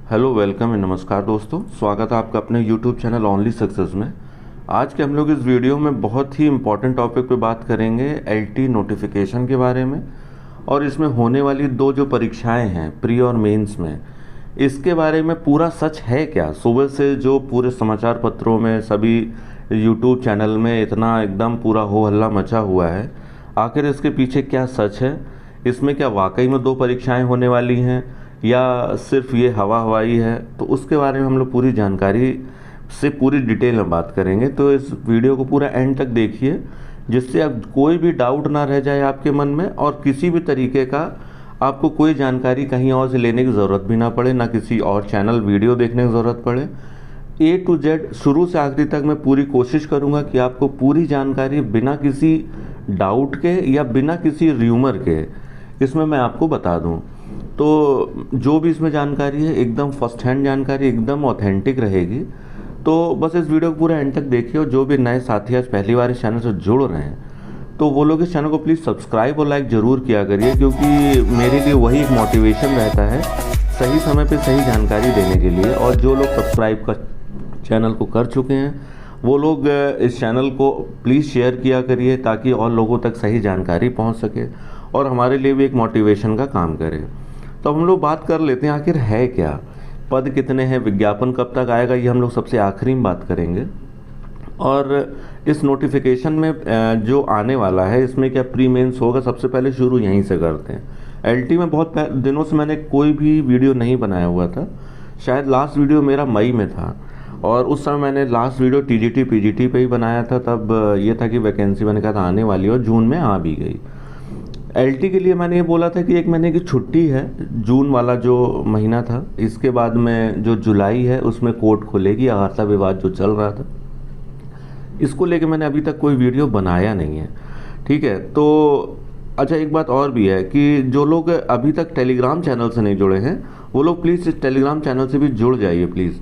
Hello, welcome and नमस्कार दोस्तों। स्वागत है आपका अपने यूट्यूब चैनल ओनली सक्सेस में। आज के हम लोग इस वीडियो में बहुत ही इम्पोर्टेंट टॉपिक पे बात करेंगे, एलटी नोटिफिकेशन के बारे में। और इसमें होने वाली दो जो परीक्षाएं हैं, प्री और मेंस में, इसके बारे में पूरा सच है क्या। सुबह से जो पूरे समाचार पत्रों में, सभी यूट्यूब चैनल में इतना एकदम पूरा हो हल्ला मचा हुआ है, आखिर इसके पीछे क्या सच है। इसमें क्या वाकई में दो परीक्षाएं होने वाली हैं या सिर्फ ये हवा हवाई है, तो उसके बारे में हम लोग पूरी जानकारी से पूरी डिटेल में बात करेंगे। तो इस वीडियो को पूरा एंड तक देखिए, जिससे अब कोई भी डाउट ना रह जाए आपके मन में, और किसी भी तरीके का आपको कोई जानकारी कहीं और से लेने की ज़रूरत भी ना पड़े, ना किसी और चैनल वीडियो देखने की ज़रूरत पड़े। ए टू जेड शुरू से आखिरी तक मैं पूरी कोशिश करूँगा कि आपको पूरी जानकारी बिना किसी डाउट के या बिना किसी र्यूमर के इसमें मैं आपको बता दूँ। तो जो भी इसमें जानकारी है एकदम फर्स्ट हैंड जानकारी, एकदम ऑथेंटिक रहेगी। तो बस इस वीडियो को पूरा एंड तक देखिए। और जो भी नए साथी आज पहली बार इस चैनल से जुड़ रहे हैं, तो वो लोग इस चैनल को प्लीज़ सब्सक्राइब और लाइक ज़रूर किया करिए, क्योंकि मेरे लिए वही एक मोटिवेशन रहता है सही समय पे सही जानकारी देने के लिए। और जो लोग सब्सक्राइब कर चैनल को कर चुके हैं, वो लोग इस चैनल को प्लीज़ शेयर किया करिए, ताकि और लोगों तक सही जानकारी पहुंच सके और हमारे लिए भी एक मोटिवेशन का काम करे। तो हम लोग बात कर लेते हैं, आखिर है क्या, पद कितने हैं, विज्ञापन कब तक आएगा, ये हम लोग सबसे आखिरी में बात करेंगे। और इस नोटिफिकेशन में जो आने वाला है, इसमें क्या प्री मेंस होगा, सबसे पहले शुरू यहीं से करते हैं। एलटी में बहुत दिनों से मैंने कोई भी वीडियो नहीं बनाया हुआ था। शायद लास्ट वीडियो मेरा मई में था, और उस समय मैंने लास्ट वीडियो टीजीटी पीजीटी पे ही बनाया था। तब ये था कि वैकेंसी मैंने कहा था आने वाली, और जून में आ भी गई। एलटी के लिए मैंने ये बोला था कि एक महीने की छुट्टी है, जून वाला जो महीना था। इसके बाद में जो जुलाई है उसमें कोर्ट खुलेगी, आगाता विवाद जो चल रहा था, इसको लेके मैंने अभी तक कोई वीडियो बनाया नहीं है। ठीक है, तो अच्छा एक बात और भी है कि जो लोग अभी तक टेलीग्राम चैनल से नहीं जुड़े हैं, वो लोग प्लीज़ इस टेलीग्राम चैनल से भी जुड़ जाइए प्लीज़।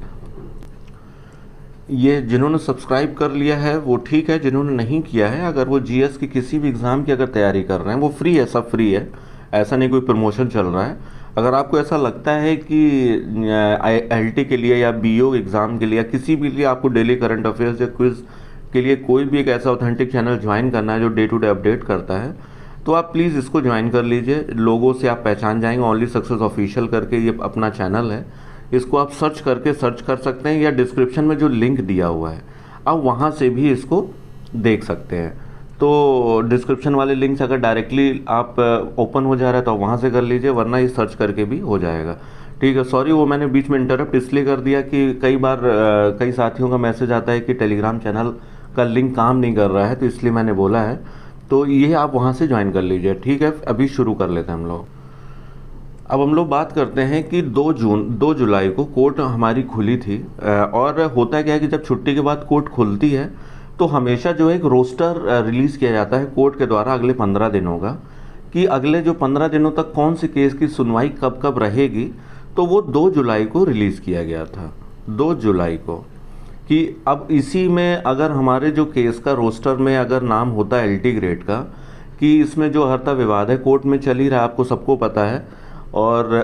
ये जिन्होंने सब्सक्राइब कर लिया है वो ठीक है, जिन्होंने नहीं किया है, अगर वो जीएस की किसी भी एग्ज़ाम की अगर तैयारी कर रहे हैं, वो फ्री है, सब फ्री है, ऐसा नहीं कोई प्रमोशन चल रहा है। अगर आपको ऐसा लगता है कि एलटी के लिए या बीओ एग्ज़ाम के लिए या किसी भी लिए आपको डेली करंट अफेयर्स या क्विज़ के लिए कोई भी एक ऐसा ऑथेंटिक चैनल ज्वाइन करना है जो डे टू डे अपडेट करता है, तो आप प्लीज़ इसको ज्वाइन कर लीजिए। लोगों से आप पहचान जाएंगे, ओनली सक्सेस ऑफिशियल करके ये अपना चैनल है। इसको आप सर्च कर सकते हैं, या डिस्क्रिप्शन में जो लिंक दिया हुआ है आप वहाँ से भी इसको देख सकते हैं। तो डिस्क्रिप्शन वाले लिंक से अगर डायरेक्टली आप ओपन हो जा रहा है तो वहाँ से कर लीजिए, वरना ये सर्च करके भी हो जाएगा। ठीक है, सॉरी वो मैंने बीच में इंटरप्ट इसलिए कर दिया कि कई बार कई साथियों का मैसेज आता है कि टेलीग्राम चैनल का लिंक काम नहीं कर रहा है, तो इसलिए मैंने बोला है। तो ये आप वहाँ से ज्वाइन कर लीजिए। ठीक है, अभी शुरू कर लेते हैं हम लोग। अब हम लोग बात करते हैं कि 2 जुलाई को कोर्ट हमारी खुली थी। और होता क्या है कि जब छुट्टी के बाद कोर्ट खुलती है, तो हमेशा जो एक रोस्टर रिलीज़ किया जाता है कोर्ट के द्वारा अगले 15 दिनों का, कि अगले जो 15 दिनों तक कौन से केस की सुनवाई कब कब रहेगी। तो वो 2 जुलाई को रिलीज़ किया गया था, 2 जुलाई को, कि अब इसी में अगर हमारे जो केस का रोस्टर में अगर नाम होता है एलटी ग्रेड का, कि इसमें जो हर्ता विवाद है कोर्ट में चल ही रहा है, आपको सबको पता है। और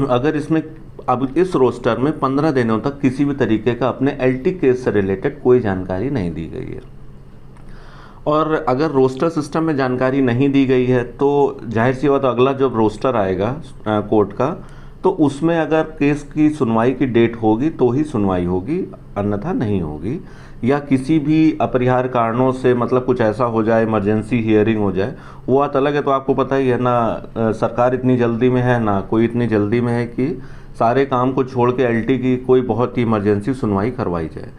अगर इसमें अब इस रोस्टर में 15 दिनों तक किसी भी तरीके का अपने एलटी केस से रिलेटेड कोई जानकारी नहीं दी गई है, और अगर रोस्टर सिस्टम में जानकारी नहीं दी गई है, तो जाहिर सी बात अगला जब रोस्टर आएगा कोर्ट का, तो उसमें अगर केस की सुनवाई की डेट होगी तो ही सुनवाई होगी, अन्यथा नहीं होगी। या किसी भी अपरिहार्य कारणों से, मतलब कुछ ऐसा हो जाए, इमरजेंसी हियरिंग हो जाए, वो बात अलग है। तो आपको पता ही है ना, सरकार इतनी जल्दी में है ना कोई इतनी जल्दी में है कि सारे काम को छोड़ के एलटी की कोई बहुत ही इमरजेंसी सुनवाई करवाई जाए।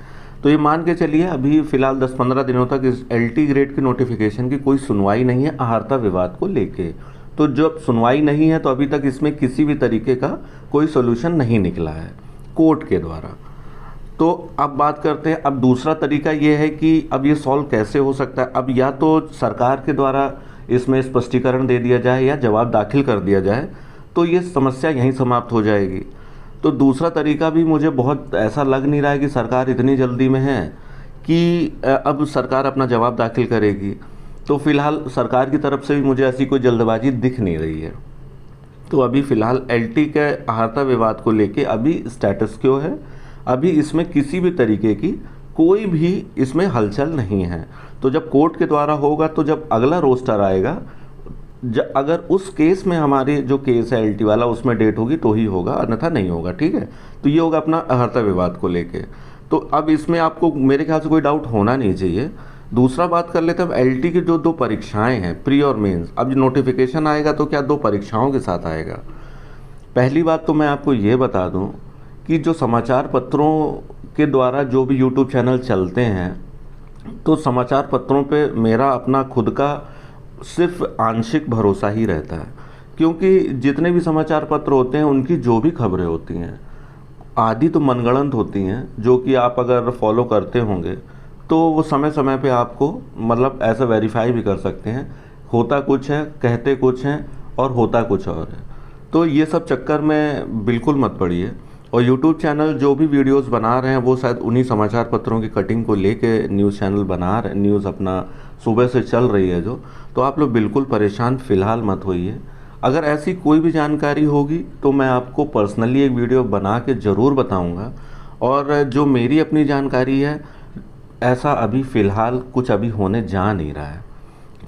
तो ये मान के चलिए अभी फ़िलहाल 10-15 दिनों तक इस एलटी ग्रेड की नोटिफिकेशन की कोई सुनवाई नहीं है आहारता विवाद को लेके। तो जब सुनवाई नहीं है तो अभी तक इसमें किसी भी तरीके का कोई सोल्यूशन नहीं निकला है कोर्ट के द्वारा। तो अब बात करते हैं, अब दूसरा तरीका ये है कि अब ये सॉल्व कैसे हो सकता है। अब या तो सरकार के द्वारा इसमें स्पष्टीकरण दे दिया जाए या जवाब दाखिल कर दिया जाए, तो ये समस्या यहीं समाप्त हो जाएगी। तो दूसरा तरीका भी मुझे बहुत ऐसा लग नहीं रहा है कि सरकार इतनी जल्दी में है कि अब सरकार अपना जवाब दाखिल करेगी। तो फिलहाल सरकार की तरफ से भी मुझे ऐसी कोई जल्दबाजी दिख नहीं रही है। तो अभी फ़िलहाल एलटी के अहाता विवाद को लेके अभी स्टेटस क्यो है, अभी इसमें किसी भी तरीके की कोई भी इसमें हलचल नहीं है। तो जब कोर्ट के द्वारा होगा, तो जब अगला रोस्टर आएगा, अगर उस केस में हमारे जो केस है एलटी वाला उसमें डेट होगी तो ही होगा, अन्यथा नहीं होगा। ठीक है, तो ये होगा अपना अहाता विवाद को लेके। तो अब इसमें आपको मेरे ख्याल से कोई डाउट होना नहीं चाहिए। दूसरा बात कर लेते हैं, अब एलटी की जो 2 परीक्षाएं हैं, प्री और मेंस, अब जो नोटिफिकेशन आएगा तो क्या 2 परीक्षाओं के साथ आएगा। पहली बात तो मैं आपको ये बता दूं कि जो समाचार पत्रों के द्वारा जो भी यूट्यूब चैनल चलते हैं, तो समाचार पत्रों पे मेरा अपना खुद का सिर्फ आंशिक भरोसा ही रहता है, क्योंकि जितने भी समाचार पत्र होते हैं उनकी जो भी खबरें होती हैं आदि तो मनगढ़ंत होती हैं, जो कि आप अगर फॉलो करते होंगे तो वो समय समय पे आपको मतलब ऐसा वेरीफाई भी कर सकते हैं, होता कुछ है, कहते कुछ हैं और होता कुछ और है। तो ये सब चक्कर में बिल्कुल मत पड़िए। और यूट्यूब चैनल जो भी वीडियोस बना रहे हैं वो शायद उन्हीं समाचार पत्रों की कटिंग को लेके न्यूज़ चैनल बना रहे, न्यूज़ अपना सुबह से चल रही है जो, तो आप लोग बिल्कुल परेशान फ़िलहाल मत होइए। अगर ऐसी कोई भी जानकारी होगी तो मैं आपको पर्सनली एक वीडियो बना के ज़रूर बताऊंगा। और जो मेरी अपनी जानकारी है, ऐसा अभी फ़िलहाल कुछ अभी होने जा नहीं रहा है।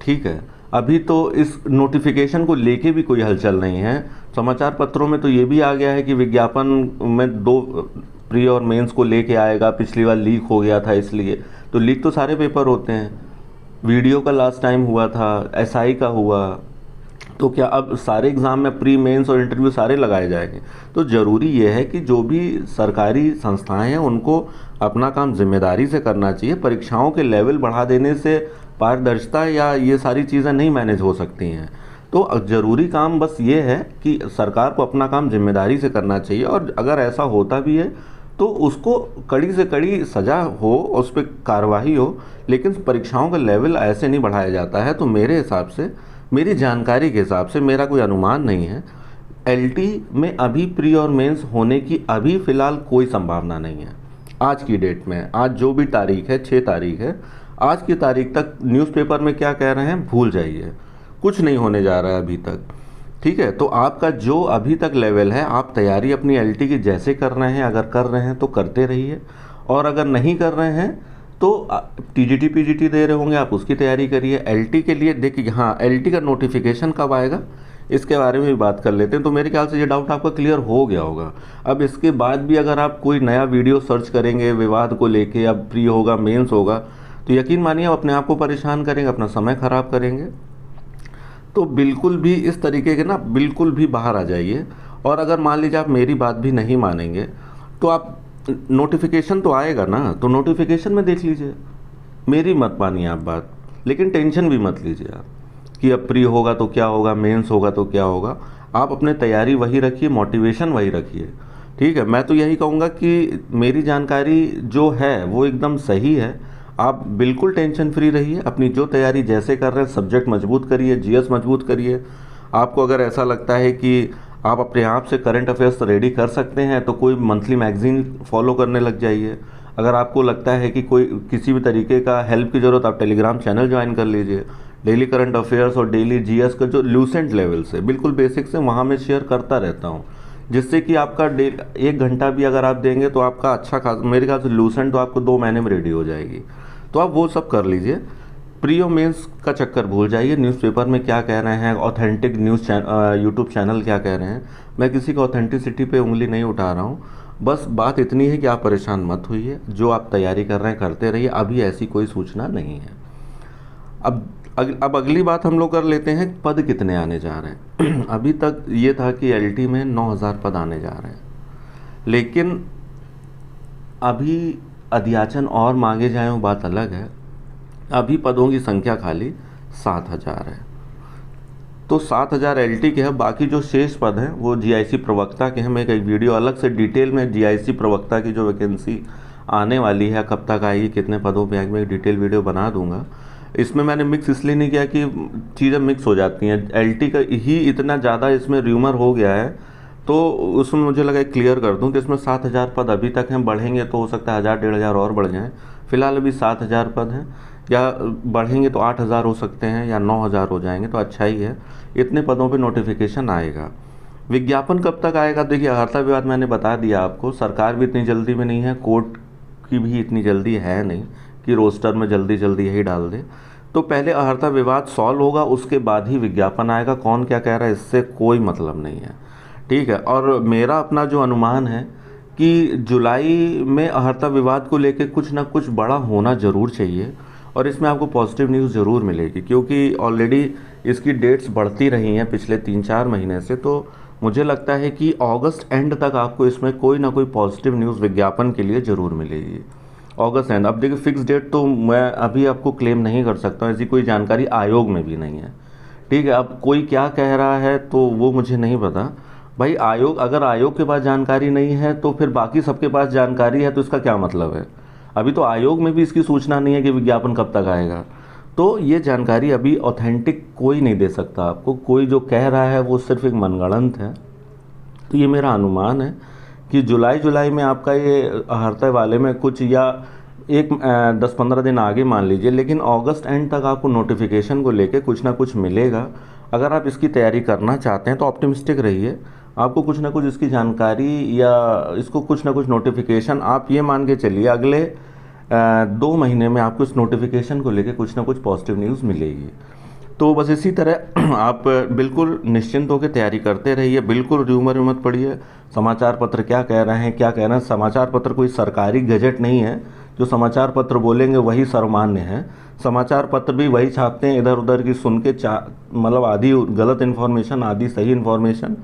ठीक है, अभी तो इस नोटिफिकेशन को लेके भी कोई हलचल नहीं है। समाचार पत्रों में तो ये भी आ गया है कि विज्ञापन में 2 प्री और मेंस को लेके आएगा, पिछली बार लीक हो गया था इसलिए। तो लीक तो सारे पेपर होते हैं, वीडियो का लास्ट टाइम हुआ था, एसआई का हुआ, तो क्या अब सारे एग्ज़ाम में प्री मेंस और इंटरव्यू सारे लगाए जाएंगे। तो ज़रूरी ये है कि जो भी सरकारी संस्थाएं हैं उनको अपना काम जिम्मेदारी से करना चाहिए। परीक्षाओं के लेवल बढ़ा देने से पारदर्शिता या ये सारी चीज़ें नहीं मैनेज हो सकती हैं। तो ज़रूरी काम बस ये है कि सरकार को अपना काम जिम्मेदारी से करना चाहिए, और अगर ऐसा होता भी है तो उसको कड़ी से कड़ी सज़ा हो, उस पर कार्रवाई हो, लेकिन परीक्षाओं का लेवल ऐसे नहीं बढ़ाया जाता है। तो मेरे हिसाब से, मेरी जानकारी के हिसाब से, मेरा कोई अनुमान नहीं है, एलटी में अभी प्री और मेंस होने की अभी फ़िलहाल कोई संभावना नहीं है। आज की डेट में, आज जो भी तारीख है, 6 तारीख है, आज की तारीख तक न्यूज़पेपर में क्या कह रहे हैं भूल जाइए, कुछ नहीं होने जा रहा है अभी तक। ठीक है, तो आपका जो अभी तक लेवल है, आप तैयारी अपनी एलटी की जैसे कर रहे हैं, अगर कर रहे हैं तो करते रहिए, और अगर नहीं कर रहे हैं तो टीजीटी पीजीटी दे रहे होंगे, आप उसकी तैयारी करिए। एलटी के लिए देखिए, हाँ, एलटी का नोटिफिकेशन कब आएगा इसके बारे में भी बात कर लेते हैं। तो मेरे ख्याल से ये डाउट आपका क्लियर हो गया होगा। अब इसके बाद भी अगर आप कोई नया वीडियो सर्च करेंगे विवाद को लेके, अब प्री होगा, मेंस होगा, तो यकीन मानिए आप अपने आप को परेशान करेंगे, अपना समय ख़राब करेंगे। तो बिल्कुल भी इस तरीके के ना, बिल्कुल भी बाहर आ जाइए। और अगर मान लीजिए आप मेरी बात भी नहीं मानेंगे, तो आप, नोटिफिकेशन तो आएगा ना, तो नोटिफिकेशन में देख लीजिए, मेरी मत मानिए आप बात, लेकिन टेंशन भी मत लीजिए आप कि अब प्री होगा तो क्या होगा, मेंस होगा तो क्या होगा। आप अपने तैयारी वही रखिए, मोटिवेशन वही रखिए। ठीक है, मैं तो यही कहूँगा कि मेरी जानकारी जो है वो एकदम सही है। आप बिल्कुल टेंशन फ्री रहिए, अपनी जो तैयारी जैसे कर रहे हैं, सब्जेक्ट मजबूत करिए, जीएस मजबूत करिए। आपको अगर ऐसा लगता है कि आप अपने आप से करंट अफेयर्स रेडी कर सकते हैं, तो कोई मंथली मैगजीन फॉलो करने लग जाइए। अगर आपको लगता है कि कोई किसी भी तरीके का हेल्प की ज़रूरत, आप टेलीग्राम चैनल ज्वाइन कर लीजिए। डेली करंट अफेयर्स और डेली जीएस का जो लूसेंट लेवल से, बिल्कुल बेसिक से, वहाँ मैं शेयर करता रहता हूँ, जिससे कि आपका 1 घंटा भी अगर आप देंगे तो आपका अच्छा खास, मेरे ख्याल से लूसेंट तो आपको 2 महीने में रेडी हो जाएगी। तो आप वो सब कर लीजिए। प्री और मेंस का चक्कर भूल जाइए। न्यूज़पेपर में क्या कह रहे हैं, ऑथेंटिक न्यूज़ यूट्यूब चैनल क्या कह रहे हैं, मैं किसी को ऑथेंटिसिटी पे उंगली नहीं उठा रहा हूँ। बस बात इतनी है कि आप परेशान मत होइए, जो आप तैयारी कर रहे हैं करते रहिए। अभी ऐसी कोई सूचना नहीं है। अब अगली बात हम लोग कर लेते हैं, पद कितने आने जा रहे हैं। अभी तक ये था कि एलटी में 9000 पद आने जा रहे हैं, लेकिन अभी अध्याचन और मांगे जाएं वो बात अलग है। अभी पदों की संख्या खाली 7000 है। तो 7000 एलटी के हैं, बाकी जो शेष पद हैं वो जीआईसी प्रवक्ता के हैं। मैं एक वीडियो अलग से डिटेल में जीआईसी प्रवक्ता की जो वैकेंसी आने वाली है, कब तक आएगी, कितने पदों पे आएगी, मैं एक डिटेल वीडियो बना दूंगा। इसमें मैंने मिक्स इसलिए नहीं किया कि चीज़ें मिक्स हो जाती हैं। एलटी का ही इतना ज़्यादा इसमें र्यूमर हो गया है, तो उसमें मुझे लगा क्लियर कर दूं कि इसमें 7000 पद अभी तक हैं। बढ़ेंगे तो हो सकता है 1000-1500 और बढ़ जाएँ। फिलहाल अभी 7000 पद हैं, या बढ़ेंगे तो 8000 हो सकते हैं, या 9000 हो जाएंगे, तो अच्छा ही है। इतने पदों पे नोटिफिकेशन आएगा। विज्ञापन कब तक आएगा? देखिए, अर्हता विवाद मैंने बता दिया आपको, सरकार भी इतनी जल्दी में नहीं है, कोर्ट की भी इतनी जल्दी है नहीं कि रोस्टर में जल्दी जल्दी यही डाल दे। तो पहले अर्हता विवाद सॉल्व होगा, उसके बाद ही विज्ञापन आएगा। कौन क्या कह रहा है इससे कोई मतलब नहीं है, ठीक है। और मेरा अपना जो अनुमान है कि जुलाई में अर्हता विवाद को लेके कुछ ना कुछ बड़ा होना ज़रूर चाहिए, और इसमें आपको पॉजिटिव न्यूज़ ज़रूर मिलेगी, क्योंकि ऑलरेडी इसकी डेट्स बढ़ती रही हैं पिछले 3-4 महीने से। तो मुझे लगता है कि अगस्त एंड तक आपको इसमें कोई ना कोई पॉजिटिव न्यूज़ विज्ञापन के लिए ज़रूर मिलेगी। अगस्त एंड, अब देखिए फिक्स डेट तो मैं अभी आपको क्लेम नहीं कर सकता हूँ, ऐसी कोई जानकारी आयोग में भी नहीं है, ठीक है। अब कोई क्या कह रहा है तो वो मुझे नहीं पता भाई। आयोग, अगर आयोग के पास जानकारी नहीं है तो फिर बाकी सबके पास जानकारी है, तो इसका क्या मतलब है? अभी तो आयोग में भी इसकी सूचना नहीं है कि विज्ञापन कब तक आएगा। तो ये जानकारी अभी ऑथेंटिक कोई नहीं दे सकता आपको, कोई जो कह रहा है वो सिर्फ एक मनगढ़ंत है। तो ये मेरा अनुमान है कि जुलाई में आपका ये अर्हता वाले में कुछ, या एक 10-15 दिन आगे मान लीजिए, लेकिन अगस्त एंड तक आपको नोटिफिकेशन को लेके कुछ ना कुछ मिलेगा। अगर आप इसकी तैयारी करना चाहते हैं तो ऑप्टिमिस्टिक रहिए, आपको कुछ ना कुछ इसकी जानकारी या इसको कुछ ना कुछ नोटिफिकेशन, आप ये मान के चलिए अगले 2 महीने में आपको इस नोटिफिकेशन को लेके कुछ ना कुछ पॉजिटिव न्यूज़ मिलेगी। तो बस इसी तरह आप बिल्कुल निश्चिंत होकर तैयारी करते रहिए, बिल्कुल र्यूमर में मत पड़िए। समाचार पत्र क्या कह रहे हैं, क्या कह रहे हैं, समाचार पत्र कोई सरकारी गजट नहीं है। जो समाचार पत्र बोलेंगे वही सर्वमान्य है। समाचार पत्र भी वही छापते हैं, इधर उधर की सुन के मतलब आधी गलत इन्फॉर्मेशन, आधी सही इन्फॉर्मेशन।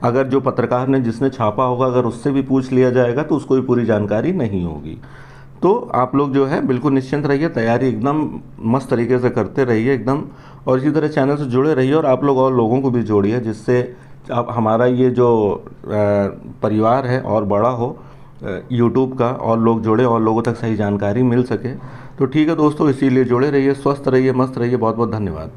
अगर जो पत्रकार ने जिसने छापा होगा अगर उससे भी पूछ लिया जाएगा तो उसको भी पूरी जानकारी नहीं होगी। तो आप लोग जो है बिल्कुल निश्चिंत रहिए, तैयारी एकदम मस्त तरीके से करते रहिए एकदम, और इसी तरह चैनल से जुड़े रहिए। और आप लोग और लोगों को भी जोड़िए, जिससे आप हमारा ये जो परिवार है और बड़ा हो यूट्यूब का, और लोग जुड़े और लोगों तक सही जानकारी मिल सके। तो ठीक है दोस्तों, इसीलिए जुड़े रहिए, स्वस्थ रहिए, मस्त रहिए। बहुत बहुत धन्यवाद।